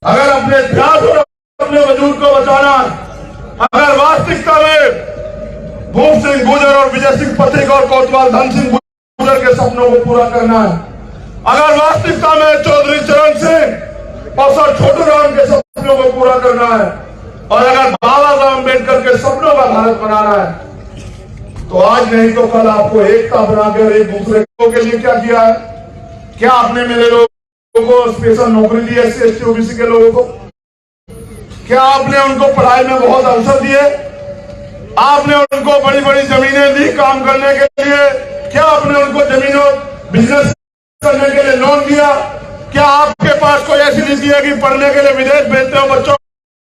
अगर अपने इतिहास और अपने वजूद को बचाना, अगर वास्तविकता में भूप सिंह गुर्जर और विजय सिंह पथिक और कोतवाल धन सिंह गुर्जर के सपनों को पूरा करना है, अगर वास्तविकता में चौधरी चरण सिंह और सर छोटू राम के सपनों को पूरा करना है, और अगर बाबा साहब अम्बेडकर के सपनों का भारत बनाना है, तो आज नहीं तो कल आपको एकता बनाकर एक दूसरे के लिए क्या किया है? क्या आपने मेरे लोगों को स्पेशल नौकरी दी, SC ST OBC के लोगों को? क्या आपने उनको पढ़ाई में बहुत अवसर दिए? आपने उनको बड़ी बड़ी जमीनें दी काम करने के लिए? क्या आपने उनको जमीनों बिजनेस करने के लिए लोन दिया? क्या आपके पास कोई ऐसी नीति है कि पढ़ने के लिए विदेश भेजते हो बच्चों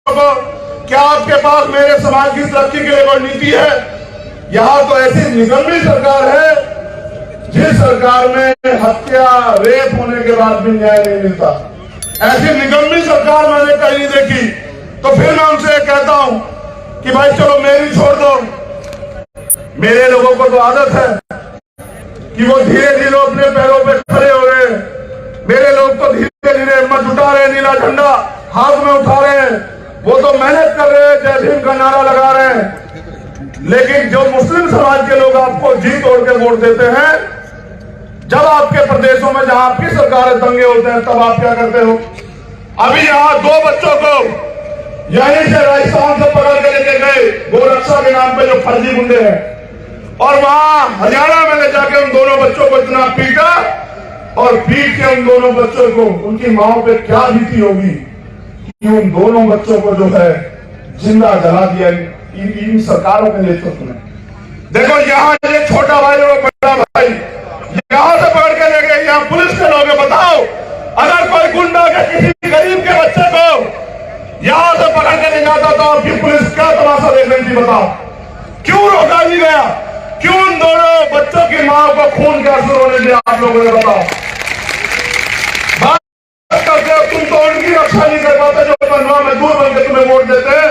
को? क्या आपके पास मेरे समाज की तरक्की के लिए कोई नीति है? यहाँ तो ऐसी निगम्मी सरकार है जिस सरकार में हत्या रेप होने के बाद भी न्याय नहीं मिलता। ऐसी निगम्मी सरकार मैंने कहीं नहीं देखी। तो फिर मैं उनसे कहता हूं कि भाई चलो मेरी छोड़ दो, मेरे लोगों को तो आदत है कि वो धीरे धीरे अपने पैरों पे खड़े हो रहे हैं। मेरे लोग तो धीरे धीरे हिम्मत जुटा रहे हैं, नीला झंडा हाथ में उठा रहे हैं, वो तो मेहनत कर रहे हैं, जय भीम का नारा लगा रहे हैं। लेकिन जो मुस्लिम समाज के लोग आपको जी तोड़ के वोट देते हैं, जब आपके प्रदेशों में जहां आपकी सरकारें दंगे होते हैं, तब आप क्या करते हो? अभी यहां 2 बच्चों को यहीं से राजस्थान से पकड़ के लेके गए गोरक्षा के नाम पे, जो फर्जी गुंडे हैं, और वहां हरियाणा में ले जाके उन दोनों बच्चों को इतना पीटा, और पीट के उन दोनों बच्चों को, उनकी माओ पे क्या बीती होगी कि उन दोनों बच्चों को जो है जिंदा जला दिया इन सरकारों के नेतृत्व में। देखो यहाँ ये छोटा भाई और बड़ा भाई यहां से पकड़ के ले गए, यहाँ पुलिस के लोग बताओ, अगर कोई गुंडा के किसी गरीब के बच्चे को यहां से पकड़ के ले जाता तो आपकी पुलिस क्या तमाशा देख रही थी? बताओ क्यों रोका नहीं गया? क्यों उन दोनों बच्चों की मां को खून के आंसू रोने दिया? आप लोगों ने बताओ। बात करते हो तुम तो उनकी रक्षा नहीं कर पाते जो बनवा मजदूर बनकर तुम्हें वोट देते हैं।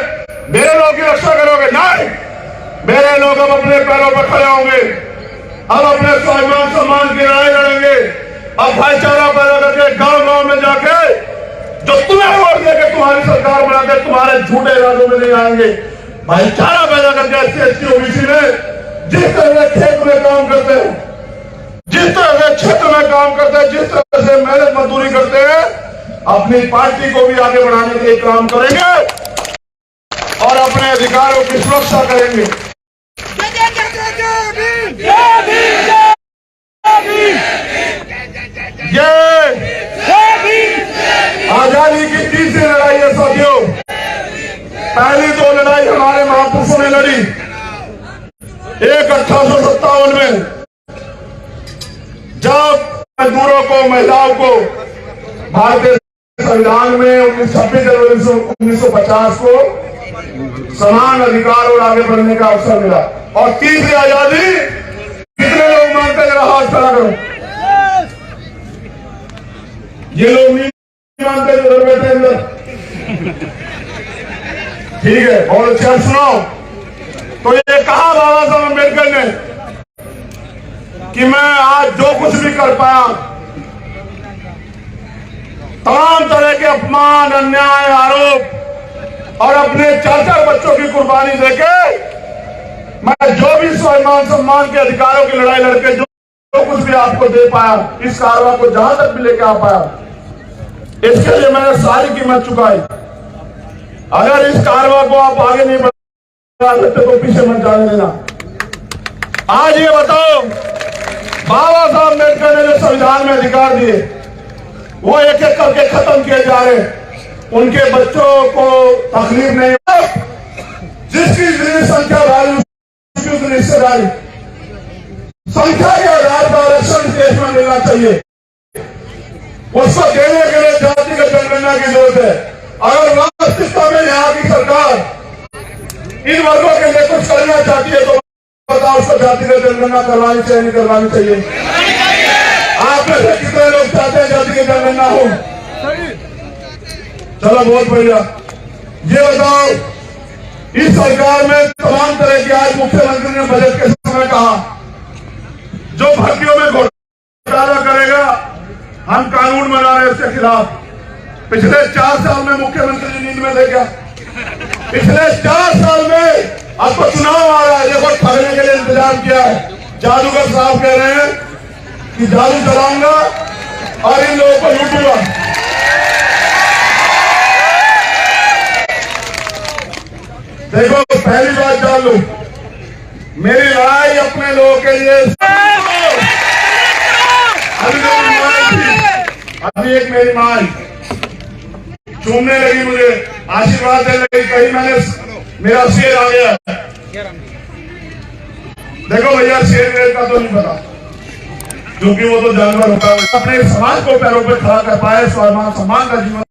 मेरे लोगों की रक्षा करोगे? नहीं, मेरे लोग अब अपने पैरों पर खड़े होंगे, अब अपने स्वाभिमान सम्मान की लड़ाई लड़ेंगे, अब भाईचारा पैदा करके गांव गांव में जाके जो तुम्हें वोट देकर तुम्हारी सरकार बनाकर तुम्हारे झूठे इरादों में नहीं आएंगे, भाईचारा पैदा करके SC ST OBC में जिस तरह से खेत में काम करते हैं, जिस तरह से क्षेत्र में काम करते हैं, जिस तरह से मेहनत मजदूरी करते हैं, अपनी पार्टी को भी आगे बढ़ाने के लिए काम करेंगे और अपने अधिकारों की सुरक्षा करेंगे। ये आजादी की तीसरी लड़ाई है साथियों। पहली 2 लड़ाई हमारे महापुरुषों ने लड़ी। एक 1857 में जब मजदूरों को, महिलाओं को भारतीय संविधान में 26 जनवरी 1950 को समान अधिकार और आगे बढ़ने का अवसर मिला। और तीसरी आजादी कितने लोग मानते हैं? हाथ खड़ा करो। ये लोग नहीं मानते जो उधर बैठे अंदर, ठीक है, और अच्छा सुनो। तो ये कहा बाबा साहब अम्बेडकर ने कि मैं आज जो कुछ भी कर पाया, तमाम तरह के अपमान, अन्याय, आरोप और अपने 4-4 बच्चों की कुर्बानी देके मैं जो भी स्वाभिमान सम्मान के अधिकारों की लड़ाई लड़के जो कुछ भी आपको दे पाया, इस कारवां को जहां तक भी लेके आ पाया, इसके लिए मैंने सारी कीमत चुकाई। अगर इस कारवां को आप आगे नहीं बढ़ा सकते तो पीछे मत जाने देना। आज ये बताओ, बाबा साहब अम्बेडकर ने जो संविधान में अधिकार दिए वो एक एक करके खत्म किए जा रहे हैं। उनके बच्चों को तकलीफ नहीं हो, जिसकी जितनी संख्या भारी उसकी उतनी हिस्सेदारी, संख्या के आधार पर आरक्षण देश में मिलना चाहिए। उसको देने के लिए जातिगत जनगणना की जरूरत है। अगर वास्तविकता में यहाँ की सरकार इन वर्गों के लिए कुछ करना चाहती है तो बताओ, उसको जातिगत जनगणना करवानी चाहिए नहीं करवानी चाहिए? आप में से कितने लोग चाहते हैं जातिगत जनगणना हो? चलो बहुत बढ़िया। ये बताओ, इस सरकार में तमाम तरह की, आज मुख्यमंत्री ने बजट के समय कहा जो भर्तियों में घोटाला करेगा हम कानून बना रहे हैं उसके खिलाफ। पिछले 4 साल में मुख्यमंत्री नींद में देखा, पिछले 4 साल में अब तो चुनाव आ रहा है, देखो ठगने के लिए इंतजाम किया है। जादूगर साहब कह रहे हैं कि जादू चलाऊंगा और इन लोगों को लूटूंगा। देखो पहली बात जान लो, मेरी लड़ाई अपने लोगों के लिए। अभी एक मेरी माँ चूमने लगी, मुझे आशीर्वाद देने लगी, कहीं मैंने मेरा शेर आ गया। देखो भैया शेर वेर का तो नहीं पता, क्योंकि वो तो जानवर होता है। अपने समाज को पैरों पे खड़ा कर पाए, स्वाभिमान सम्मान का जीवन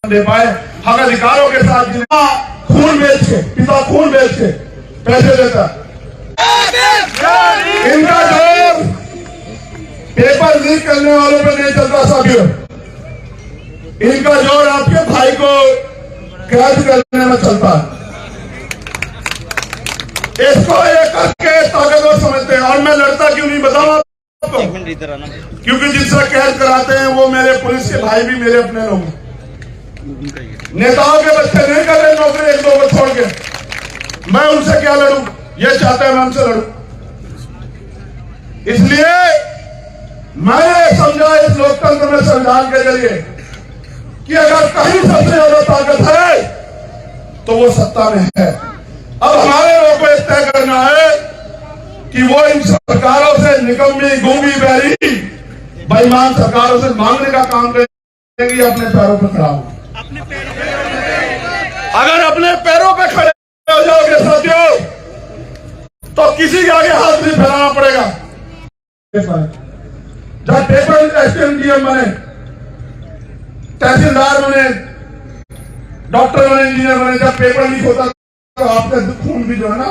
दे पाए, हक अधिकारों के साथ जीना। खून बेच के, पिता खून बेच के पैसे देता। इनका जोर पेपर लीक करने वालों पे नहीं चलता साथियों, इनका जोर आपके भाई को कैद करने में चलता है। इसको ये करके ताकतवर समझते हैं। और मैं लड़ता क्यों नहीं बताऊं आपको, क्योंकि जिनसे कैद कराते हैं वो मेरे पुलिस के भाई भी मेरे अपने लोग हैं। नेताओं के बच्चे नहीं कर रहे नौकरी एक दो को छोड़ के, मैं उनसे क्या लड़ूं? ये चाहते हैं मैं उनसे लड़ूं। इसलिए मैंने समझा इस लोकतंत्र में संविधान के जरिए कि अगर कहीं सबसे ज्यादा ताकत है तो वो सत्ता में है। अब हमारे लोगों को तय करना है कि वो इन सरकारों से, निकम्मी गूंगी बहरी बेईमान सरकारों से मांगने का काम करेंगे, अपने पैरों पर खड़ा हो। अगर अपने पैरों पे खड़े हो जाओगे साथियों, तो किसी के आगे हाथ नहीं फैलाना पड़ेगा। जब पेपर एसडीएम बने, तहसीलदार बने, डॉक्टर बने, इंजीनियर बने, जब पेपर लीक होता तो आपका खून भी जो है ना,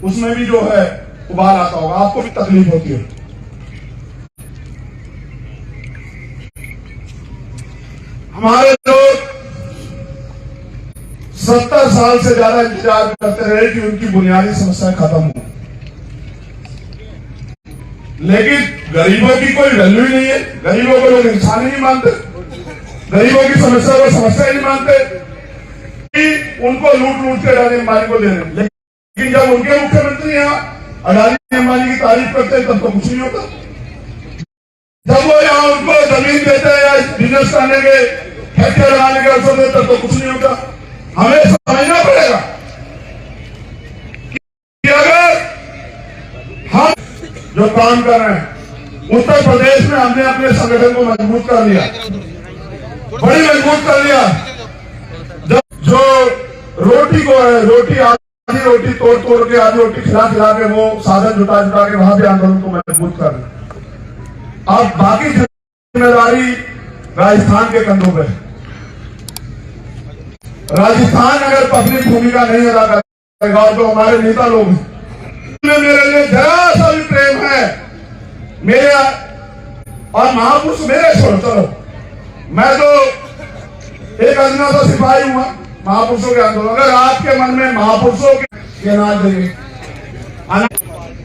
उसमें भी जो है उबाल आता होगा, आपको भी तकलीफ होती है। हमारे लोग 70 साल से ज्यादा इंतजार करते रहे कि उनकी बुनियादी समस्याएं खत्म हो, लेकिन गरीबों की कोई वैल्यू ही नहीं है। गरीबों को लोग इंसान ही नहीं मानते, गरीबों की समस्या को समस्या ही नहीं मानते, कि उनको लूट के अडानी अंबानी को दे रहे हैं। लेकिन जब उनके मुख्यमंत्री यहाँ अडानी अंबानी की तारीफ करते हैं तब तो कुछ नहीं होता। जब वो यहाँ उनको जमीन देते हैं या बिजनेस करने के, फैक्ट्री लगाने के अवसर देते तब तो कुछ नहीं होता। हमें समझना पड़ेगा कि अगर हम जो काम कर रहे हैं, उत्तर प्रदेश में हमने अपने संगठन को मजबूत कर लिया, बड़ी मजबूत कर लिया। जब जो रोटी को है, रोटी आधी रोटी तोड़ के, आधी रोटी खिला के वो साधन जुटा के वहां भी आंदोलन को मजबूत कर लिया। अब बाकी जिम्मेदारी राजस्थान के कंधों पे। राजस्थान अगर पब्लिक भूमिका नहीं अदा करेगा, और जो हमारे नेता लोग हैं, मेरे लिए जरा सा भी प्रेम है, मेरे और महापुरुष मेरे छोड़, चलो मैं तो एक अजना सा सिपाही हुआ महापुरुषों के आंदोलन। अगर आपके मन में महापुरुषों के नाम देंगे,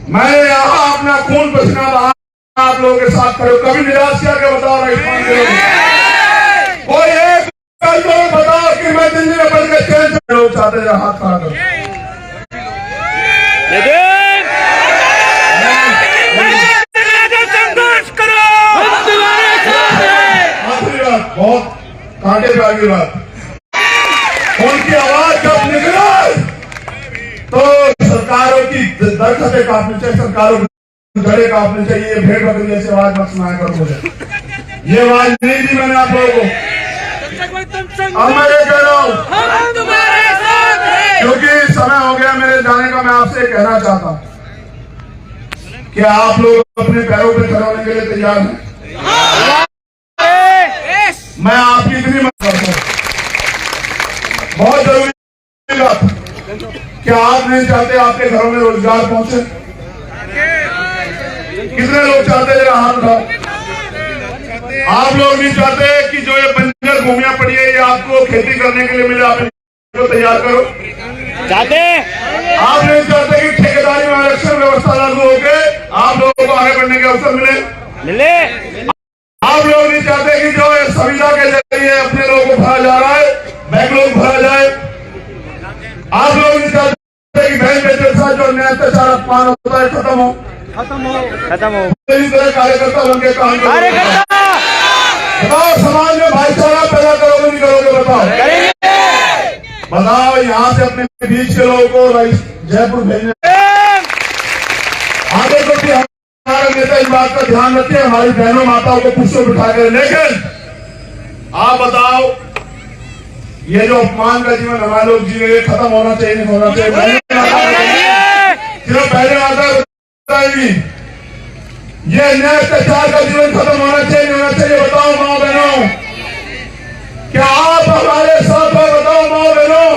मैंने यहाँ अपना खून पसीना बहा आप लोगों के साथ खड़े। कभी निराश किया के बताओ राजस्थान के लोग, कोई एक बताओ कि मैं दिल्ली में पढ़ के चैन से लोग चाहते हैं हाथ खड़ा करो। संघर्ष करो। आखिरी बात, बहुत कांटे पे आगे बात, उनकी आवाज जब निकले तो सरकारों की दरख्तें काटनी चाहिए, सरकारों की जड़ें काटनी चाहिए। ये भेड़ बकरी जैसी आवाज मत सुनाया करो मुझे, ये आवाज नहीं दी मैंने आप लोगों को। अब मैं ये कह रहा हूं, क्योंकि समय हो गया मेरे जाने का, मैं आपसे कहना चाहता हूं कि आप लोग अपने पैरों पर खड़े होने के लिए तैयार हैं। मैं आपकी इतनी मदद करता हूं, बहुत जरूरी बात, क्या आप नहीं चाहते आपके घरों में रोजगार पहुंचे? कितने लोग चाहते हैं? हाथ उठाओ। आप लोग नहीं चाहते कि जो ये बंजर भूमियां पड़ी है ये आपको खेती करने के लिए मिले, आप इनको तैयार करो। चाहते आप नहीं चाहते कि ठेकेदारी में आरक्षण व्यवस्था लागू होकर आप लोगों को आगे बढ़ने के अवसर मिले? आप लोग नहीं चाहते कि जो संविदा के जरिए अपने लोगों को भरा जा रहा है, बैंक लोग भरा जाए। आप लोग नहीं चाहते कि बैंक के साथ जो अन्याय अत्याचार अपमान होता है खत्म हो। इस तरह कार्यकर्ता बन के काम करोगे, बताओ समाज में भाईचारा पैदा करोगे नहीं करोगे? बताओ यहाँ से अपने बीच के लोगों को जयपुर भेजने आगे तो भी हमारा नेता इस बात का ध्यान रखे, हमारी बहनों माताओं को पुष्प बिठा कर। लेकिन आप बताओ, ये जो अपमान का जीवन हमारे लोग जी रहे, खत्म होना चाहिए नहीं होना चाहिए? सिर्फ पहले माता बताएगी ये अन्याय अत्याचार का जीवन खत्म होना चाहिए नहीं होना चाहिए? बताओ माँ बहनों, क्या आप हमारे साथ हो? बताओ माँ बहनों,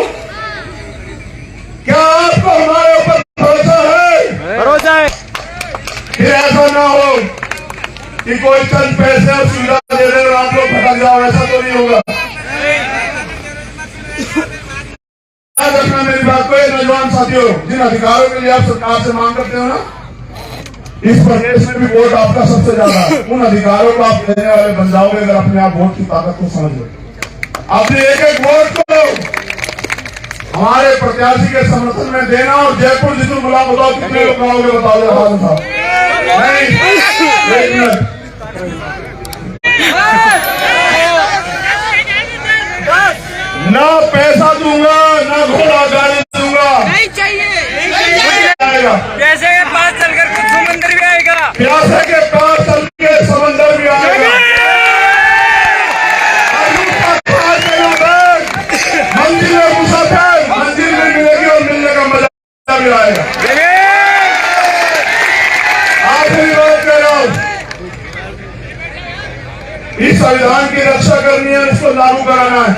क्या आपको हमारे ऊपर भरोसा है? भरोसा है। फिर ऐसा ना हो कि कोई चंद पैसे और सुविधा दे रहे और आप लोग भटक जाओ, ऐसा तो नहीं होगा। याद रखना मेरी बात को, नौजवान साथियों, जिन अधिकारों के लिए आप सरकार से मांग करते हो ना, इस प्रदेश में भी वोट आपका सबसे ज्यादा है। उन अधिकारों को आप देने वाले बन जाओगे अगर अपने आप वोट की ताकत को समझ लो। अपने एक एक वोट को हमारे प्रत्याशी के समर्थन में देना। और जयपुर जितने गुलाम बताओ कितने लोग आओगे? बताओ जरा, नहीं, एक मिनट, ना पैसा दूंगा ना घोड़ा गाड़ी दूंगा, नहीं चाहिए। पैसे के पास चलकर कुछ समंदर भी आएगा, प्यासे के पास चल के समंदर भी आएगा। मंजिल में मुसाफिर मंजिल में मिलेगी और मिलने का मजा भी आएगा। आखिरी बात कह रहा हूं, इस संविधान की रक्षा करनी है, इसको लागू कराना है।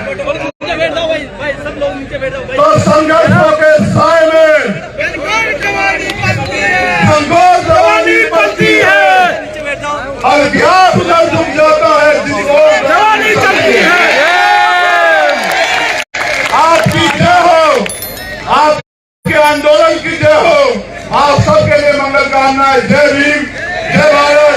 तो संघर्षों के साए में संघर्ष जवानी बनती है और अभ्यास उधर झुक जाता है जिसको जवानी चलती है। आपकी जय हो, आपके आंदोलन की जय हो। आप सबके लिए मंगल कामनाएं। जय भीम, जय भारत।